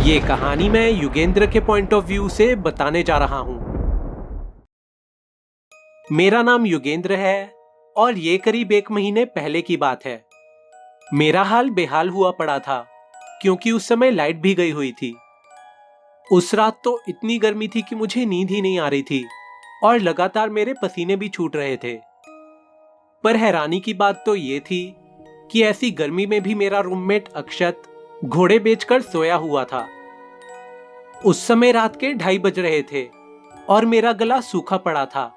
ये कहानी मैं युगेंद्र के पॉइंट ऑफ व्यू से बताने जा रहा हूं। मेरा नाम युगेंद्र है और ये करीब 1 महीने पहले की बात है। मेरा हाल बेहाल हुआ पड़ा था क्योंकि उस समय लाइट भी गई हुई थी। उस रात तो इतनी गर्मी थी कि मुझे नींद ही नहीं आ रही थी और लगातार मेरे पसीने भी छूट रहे थे। पर हैरानी की बात तो ये थी कि ऐसी गर्मी में भी मेरा रूममेट अक्षत घोड़े बेचकर सोया हुआ था। उस समय रात के 2:30 बज रहे थे और मेरा गला सूखा पड़ा था,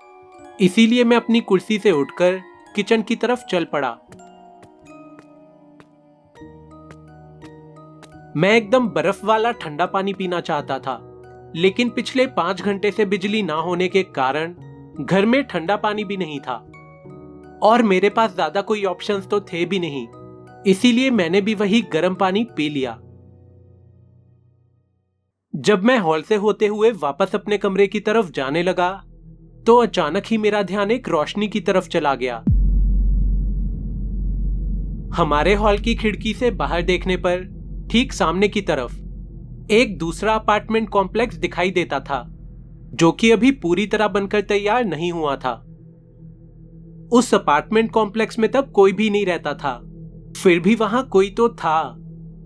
इसीलिए मैं अपनी कुर्सी से उठकर किचन की तरफ चल पड़ा। मैं एकदम बर्फ वाला ठंडा पानी पीना चाहता था, लेकिन पिछले 5 घंटे से बिजली ना होने के कारण घर में ठंडा पानी भी नहीं था और मेरे पास ज्यादा कोई ऑप्शंस तो थे भी नहीं, इसीलिए मैंने भी वही गर्म पानी पी लिया। जब मैं हॉल से होते हुए वापस अपने कमरे की तरफ जाने लगा तो अचानक ही मेरा ध्यान एक रोशनी की तरफ चला गया। हमारे हॉल की खिड़की से बाहर देखने पर ठीक सामने की तरफ एक दूसरा अपार्टमेंट कॉम्प्लेक्स दिखाई देता था, जो कि अभी पूरी तरह बनकर तैयार नहीं हुआ था। उस अपार्टमेंट कॉम्प्लेक्स में तब कोई भी नहीं रहता था, फिर भी वहां कोई तो था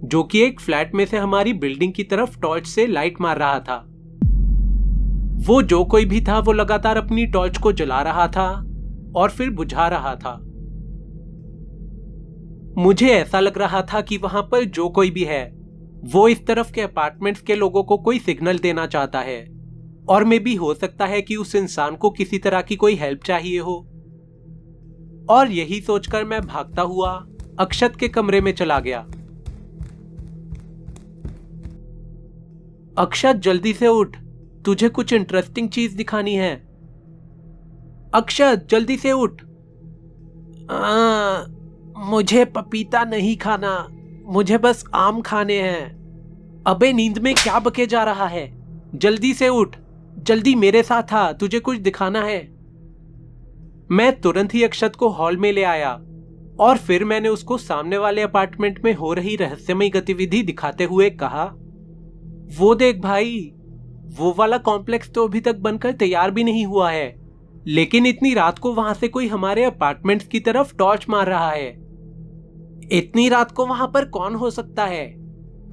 जो कि एक फ्लैट में से हमारी बिल्डिंग की तरफ टॉर्च से लाइट मार रहा था। वो जो कोई भी था वो लगातार अपनी टॉर्च को जला रहा था और फिर बुझा रहा था। मुझे ऐसा लग रहा था कि वहां पर जो कोई भी है वो इस तरफ के अपार्टमेंट्स के लोगों को कोई सिग्नल देना चाहता है और मे भी हो सकता है कि उस इंसान को किसी तरह की कोई हेल्प चाहिए हो। और यही सोचकर मैं भागता हुआ अक्षत के कमरे में चला गया। अक्षत, जल्दी से उठ, तुझे कुछ इंटरेस्टिंग चीज दिखानी है। अक्षत, जल्दी से उठ। मुझे पपीता नहीं खाना, मुझे बस आम खाने हैं। अबे नींद में क्या बके जा रहा है? जल्दी से उठ, जल्दी मेरे साथ आ, तुझे कुछ दिखाना है। मैं तुरंत ही अक्षत को हॉल में ले आया और फिर मैंने उसको सामने वाले अपार्टमेंट में हो रही रहस्यमयी गतिविधि दिखाते हुए कहा, वो देख भाई, वो वाला कॉम्प्लेक्स तो अभी तक बनकर तैयार भी नहीं हुआ है, लेकिन इतनी रात को वहां से कोई हमारे अपार्टमेंट्स की तरफ टॉर्च मार रहा है। इतनी रात को वहां पर कौन हो सकता है?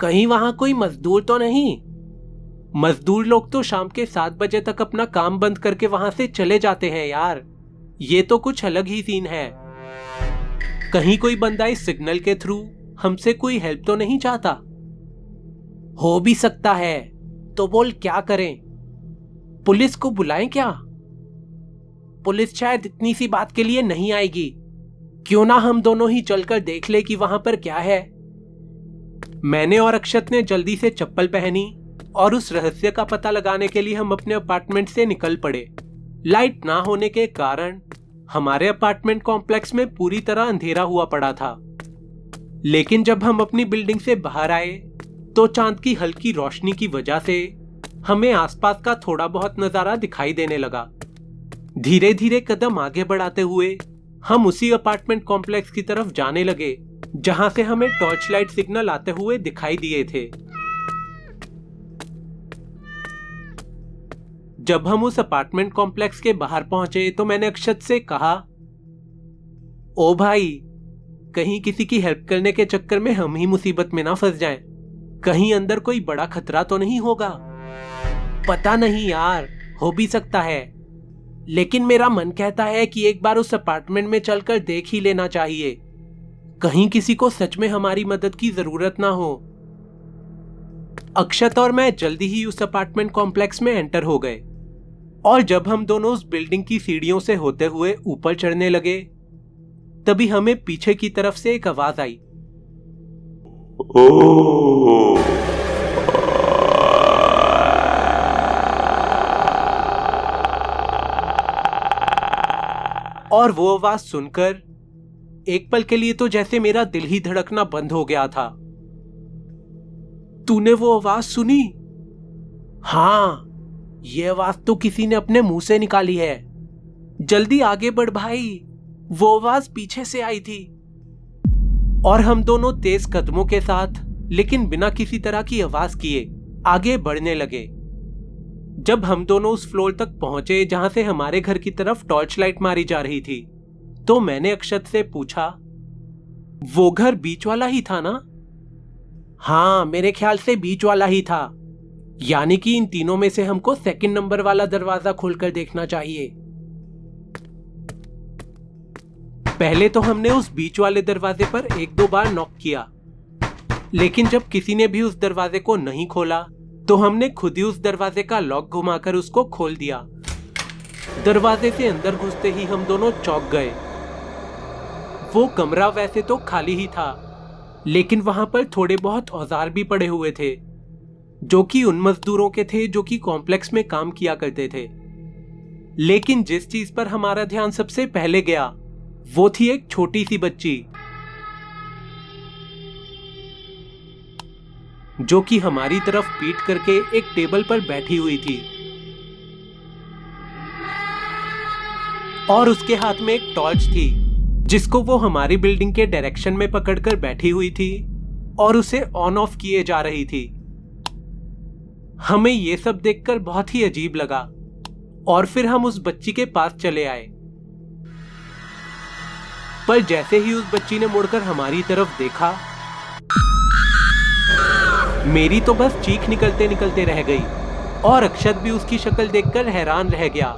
कहीं वहां कोई मजदूर तो नहीं? मजदूर लोग तो शाम के 7 बजे तक अपना काम बंद करके वहां से चले जाते हैं यार। ये तो कुछ अलग ही सीन है। कहीं कोई बंदा इस सिग्नल के थ्रू हमसे कोई हेल्प तो नहीं चाहता? हो भी सकता है, तो बोल क्या करें? पुलिस को बुलाएं क्या? पुलिस शायद इतनी सी बात के लिए नहीं आएगी। क्यों ना हम दोनों ही चलकर देख ले कि वहां पर क्या है। मैंने और अक्षत ने जल्दी से चप्पल पहनी और उस रहस्य का पता लगाने के लिए हम अपने अपार्टमेंट से निकल पड़े। लाइट ना होने के कारण हमारे अपार्टमेंट कॉम्प्लेक्स में पूरी तरह अंधेरा हुआ पड़ा था, लेकिन जब हम अपनी बिल्डिंग से बाहर आए तो चांद की हल्की रोशनी की वजह से हमें आसपास का थोड़ा बहुत नजारा दिखाई देने लगा। धीरे धीरे कदम आगे बढ़ाते हुए हम उसी अपार्टमेंट कॉम्प्लेक्स की तरफ जाने लगे जहां से हमें टॉर्च लाइट सिग्नल आते हुए दिखाई दिए थे। जब हम उस अपार्टमेंट कॉम्प्लेक्स के बाहर पहुंचे तो मैंने अक्षत से कहा, ओ भाई, कहीं किसी की हेल्प करने के चक्कर में हम ही मुसीबत में ना फंस जाएं। कहीं अंदर कोई बड़ा खतरा तो नहीं होगा? पता नहीं यार, हो भी सकता है, लेकिन मेरा मन कहता है कि एक बार उस अपार्टमेंट में चलकर देख ही लेना चाहिए। कहीं किसी को सच में हमारी मदद की जरूरत ना हो। अक्षत और मैं जल्दी ही उस अपार्टमेंट कॉम्प्लेक्स में एंटर हो गए और जब हम दोनों उस बिल्डिंग की सीढ़ियों से होते हुए ऊपर चढ़ने लगे तभी हमें पीछे की तरफ से एक आवाज आई। और वो आवाज सुनकर एक पल के लिए तो जैसे मेरा दिल ही धड़कना बंद हो गया था। तूने वो आवाज सुनी? हाँ, ये आवाज तो किसी ने अपने मुंह से निकाली है। जल्दी आगे बढ़ भाई, वो आवाज पीछे से आई थी। और हम दोनों तेज कदमों के साथ लेकिन बिना किसी तरह की आवाज किए आगे बढ़ने लगे। जब हम दोनों उस फ्लोर तक पहुंचे जहां से हमारे घर की तरफ टॉर्च लाइट मारी जा रही थी, तो मैंने अक्षत से पूछा, वो घर बीच वाला ही था ना? हाँ, मेरे ख्याल से बीच वाला ही था। यानी कि इन तीनों में से हमको सेकंड नंबर वाला दरवाजा खोलकर देखना चाहिए। पहले तो हमने उस बीच वाले दरवाजे पर 1-2 बार नॉक किया, लेकिन जब किसी ने भी उस दरवाजे को नहीं खोला तो हमने खुद ही उस दरवाजे का लॉक घुमाकर उसको खोल दिया। दरवाजे से अंदर घुसते ही हम दोनों चौंक गए। वो कमरा वैसे तो खाली ही था, लेकिन वहां पर थोड़े बहुत औजार भी पड़े हुए थे, जो कि उन मजदूरों के थे जो कि कॉम्प्लेक्स में काम किया करते थे। लेकिन जिस चीज पर हमारा ध्यान सबसे पहले गया वो थी एक छोटी सी बच्ची, जो कि हमारी तरफ पीठ करके एक टेबल पर बैठी हुई थी और उसके हाथ में एक टॉर्च थी, जिसको वो हमारी बिल्डिंग के डायरेक्शन में पकड़कर बैठी हुई थी और उसे ऑन ऑफ किए जा रही थी। हमें यह सब देखकर बहुत ही अजीब लगा और फिर हम उस बच्ची के पास चले आए। पर जैसे ही उस बच्ची ने मुड़कर हमारी तरफ देखा, मेरी तो बस चीख निकलते निकलते रह गई और अक्षत भी उसकी शक्ल देखकर हैरान रह गया।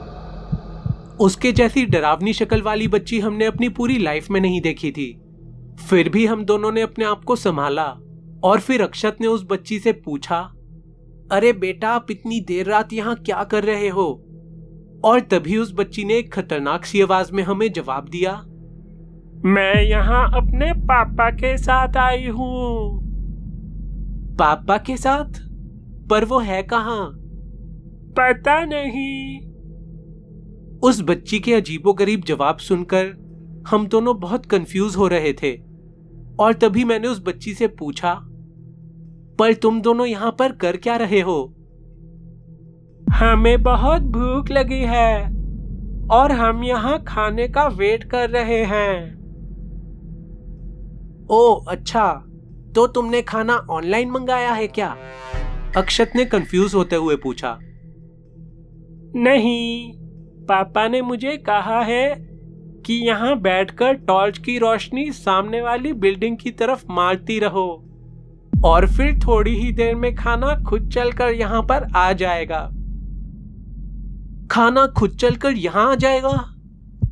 उसके जैसी डरावनी शक्ल वाली बच्ची हमने अपनी पूरी लाइफ में नहीं देखी थी। फिर भी हम दोनों ने अपने आप को संभाला और फिर अक्षत ने उस बच्ची से पूछा, अरे बेटा, आप इतनी देर रात यहाँ क्या कर रहे हो? और तभी उस बच्ची ने एक खतरनाक सी आवाज में हमें जवाब दिया, मैं यहाँ अपने पापा के साथ आई हूँ। पापा के साथ? पर वो है कहाँ? पता नहीं। उस बच्ची के अजीबोगरीब जवाब सुनकर हम दोनों बहुत कंफ्यूज हो रहे थे और तभी मैंने उस बच्ची से पूछा, पर तुम दोनों यहाँ पर कर क्या रहे हो? हमें बहुत भूख लगी है और हम यहाँ खाने का वेट कर रहे हैं। ओह अच्छा, तो तुमने खाना ऑनलाइन मंगाया है क्या? अक्षत ने कंफ्यूज होते हुए पूछा। नहीं, पापा ने मुझे कहा है कि यहाँ बैठकर टॉर्च की रोशनी सामने वाली बिल्डिंग की तरफ मारती रहो और फिर थोड़ी ही देर में खाना खुद चलकर यहाँ पर आ जाएगा। खाना खुद चलकर यहाँ आ जाएगा?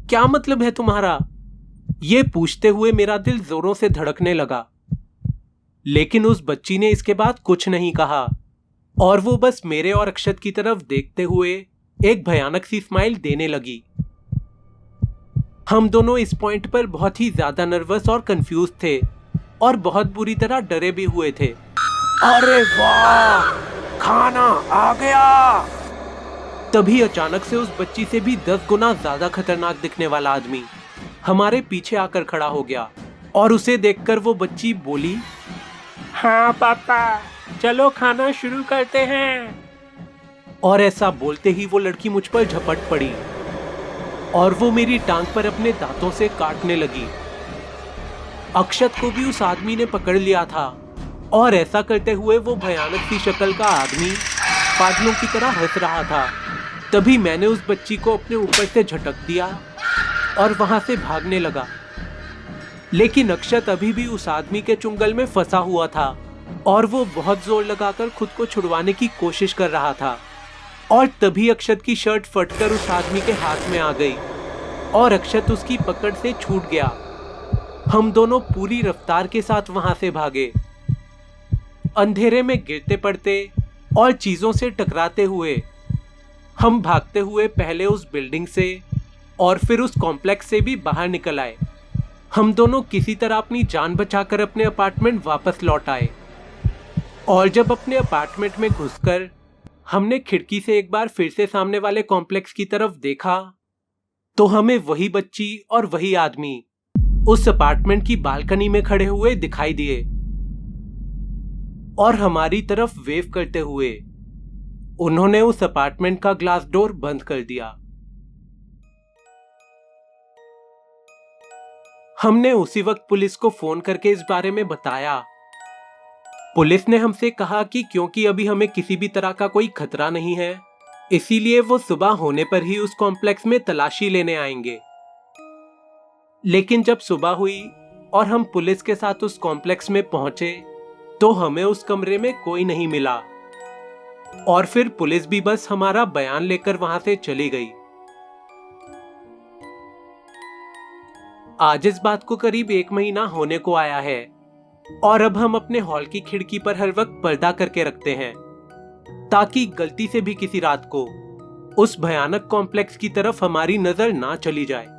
क्या मतलब है तुम्हारा? ये पूछते हुए मेरा दिल जोरों से धड़कने लगा, लेकिन उस बच्ची ने इसके बाद कुछ नहीं कहा और वो बस मेरे और अक्षत की तरफ देखते हुए एक भयानक सी स्माइल देने लगी। हम दोनों इस पॉइंट पर बहुत ही ज्यादा नर्वस और कंफ्यूज थे और बहुत बुरी तरह डरे भी हुए थे। अरे वाह, खाना आ गया! तभी अचानक से उस बच्ची से भी 10 गुना ज्यादा खतरनाक दिखने वाला आदमी हमारे पीछे आकर खड़ा हो गया और उसे देखकर वो बच्ची बोली, हाँ पापा, चलो खाना शुरू करते हैं। और ऐसा बोलते ही वो लड़की मुझ पर झपट पड़ी और वो मेरी टांग पर अपने दांतों से काटने लगी। अक्षत को भी उस आदमी ने पकड़ लिया था और ऐसा करते हुए वो भयानक सी शक्ल का आदमी पागलों की तरह हंस रहा था। तभी मैंने उस बच्ची को अपने ऊपर से झटक दिया और वहां से भागने लगा, लेकिन अक्षत अभी भी उस आदमी के चुंगल में फंसा हुआ था और वो बहुत जोर लगाकर खुद को छुड़वाने की कोशिश कर रहा था। और तभी अक्षत की शर्ट फटकर उस आदमी के हाथ में आ गई और अक्षत उसकी पकड़ से छूट गया। हम दोनों पूरी रफ्तार के साथ वहां से भागे, अंधेरे में गिरते पड़ते और चीजों से टकराते हुए। हम भागते हुए पहले उस बिल्डिंग से और फिर उस कॉम्प्लेक्स से भी बाहर निकल आए। हम दोनों किसी तरह अपनी जान बचाकर अपने अपार्टमेंट वापस लौट आए और जब अपने अपार्टमेंट में घुसकर हमने खिड़की से एक बार फिर से सामने वाले कॉम्प्लेक्स की तरफ देखा, तो हमें वही बच्ची और वही आदमी उस अपार्टमेंट की बालकनी में खड़े हुए दिखाई दिए और हमारी तरफ वेव करते हुए उन्होंने उस अपार्टमेंट का ग्लास डोर बंद कर दिया। हमने उसी वक्त पुलिस को फोन करके इस बारे में बताया पुलिस ने हमसे कहा कि क्योंकि अभी हमें किसी भी तरह का कोई खतरा नहीं है, इसीलिए वो सुबह होने पर ही उस कॉम्प्लेक्स में तलाशी लेने आएंगे। लेकिन जब सुबह हुई और हम पुलिस के साथ उस कॉम्प्लेक्स में पहुंचे तो हमें उस कमरे में कोई नहीं मिला और फिर पुलिस भी बस हमारा बयान लेकर वहां से चली गई। आज इस बात को करीब 1 महीना होने को आया है और अब हम अपने हॉल की खिड़की पर हर वक्त पर्दा करके रखते हैं ताकि गलती से भी किसी रात को उस भयानक कॉम्प्लेक्स की तरफ हमारी नजर ना चली जाए।